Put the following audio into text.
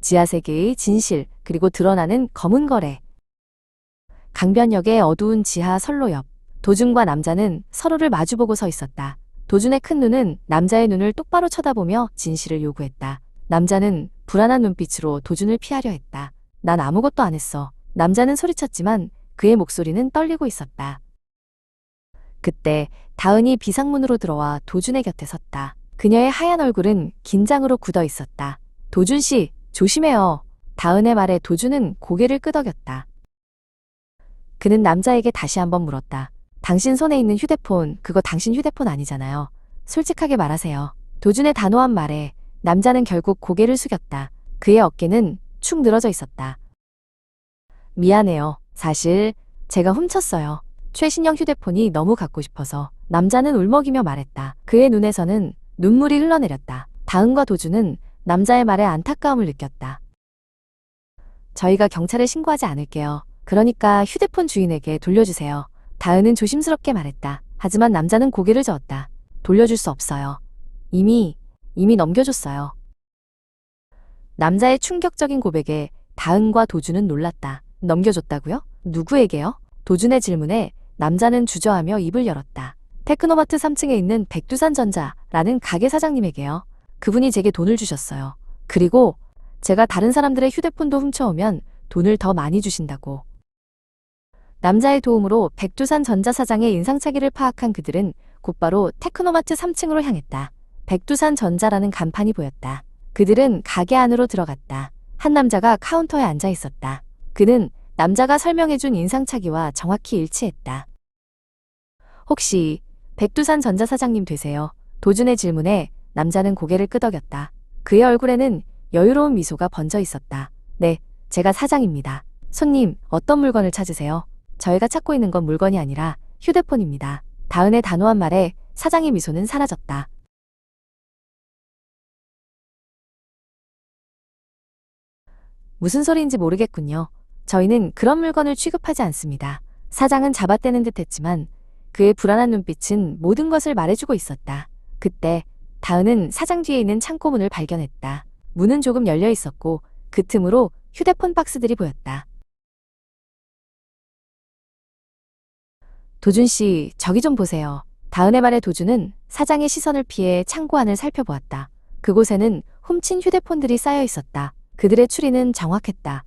지하세계의 진실, 그리고 드러나는 검은 거래. 강변역의 어두운 지하 선로 옆, 도준과 남자는 서로를 마주보고 서 있었다. 도준의 큰 눈은 남자의 눈을 똑바로 쳐다보며 진실을 요구했다. 남자는 불안한 눈빛으로 도준을 피하려 했다. 난 아무것도 안 했어. 남자는 소리쳤지만 그의 목소리는 떨리고 있었다. 그때 다은이 비상문으로 들어와 도준의 곁에 섰다. 그녀의 하얀 얼굴은 긴장으로 굳어 있었다. 도준 씨, 조심해요. 다은의 말에 도준은 고개를 끄덕였다. 그는 남자에게 다시 한번 물었다. 당신 손에 있는 휴대폰, 그거 당신 휴대폰 아니잖아요. 솔직하게 말하세요. 도준의 단호한 말에 남자는 결국 고개를 숙였다. 그의 어깨는 축 늘어져 있었다. 미안해요. 사실 제가 훔쳤어요. 최신형 휴대폰이 너무 갖고 싶어서. 남자는 울먹이며 말했다. 그의 눈에서는 눈물이 흘러내렸다. 다은과 도준은 남자의 말에 안타까움을 느꼈다. 저희가 경찰에 신고하지 않을게요. 그러니까 휴대폰 주인에게 돌려주세요. 다은은 조심스럽게 말했다. 하지만 남자는 고개를 저었다. 돌려줄 수 없어요. 이미 넘겨줬어요. 남자의 충격적인 고백에 다은과 도준은 놀랐다. 넘겨줬다고요? 누구에게요? 도준의 질문에 남자는 주저하며 입을 열었다. 테크노마트 3층에 있는 백두산전자라는 가게 사장님에게요. 그분이 제게 돈을 주셨어요. 그리고 제가 다른 사람들의 휴대폰도 훔쳐오면 돈을 더 많이 주신다고. 남자의 도움으로 백두산전자 사장의 인상착의를 파악한 그들은 곧바로 테크노마트 3층으로 향했다. 백두산전자라는 간판이 보였다. 그들은 가게 안으로 들어갔다. 한 남자가 카운터에 앉아 있었다. 그는 남자가 설명해준 인상착의와 정확히 일치했다. 혹시 백두산전자 사장님 되세요? 도준의 질문에 남자는 고개를 끄덕였다. 그의 얼굴에는 여유로운 미소가 번져 있었다. 네, 제가 사장입니다. 손님, 어떤 물건을 찾으세요? 저희가 찾고 있는 건 물건이 아니라 휴대폰입니다. 다은의 단호한 말에 사장의 미소는 사라졌다. 무슨 소리인지 모르겠군요. 저희는 그런 물건을 취급하지 않습니다. 사장은 잡아떼는 듯 했지만 그의 불안한 눈빛은 모든 것을 말해주고 있었다. 그때 다은은 사장 뒤에 있는 창고문을 발견했다. 문은 조금 열려 있었고 그 틈으로 휴대폰 박스들이 보였다. 도준 씨, 저기 좀 보세요. 다은의 말에 도준은 사장의 시선을 피해 창고 안을 살펴보았다. 그곳에는 훔친 휴대폰들이 쌓여 있었다. 그들의 추리는 정확했다.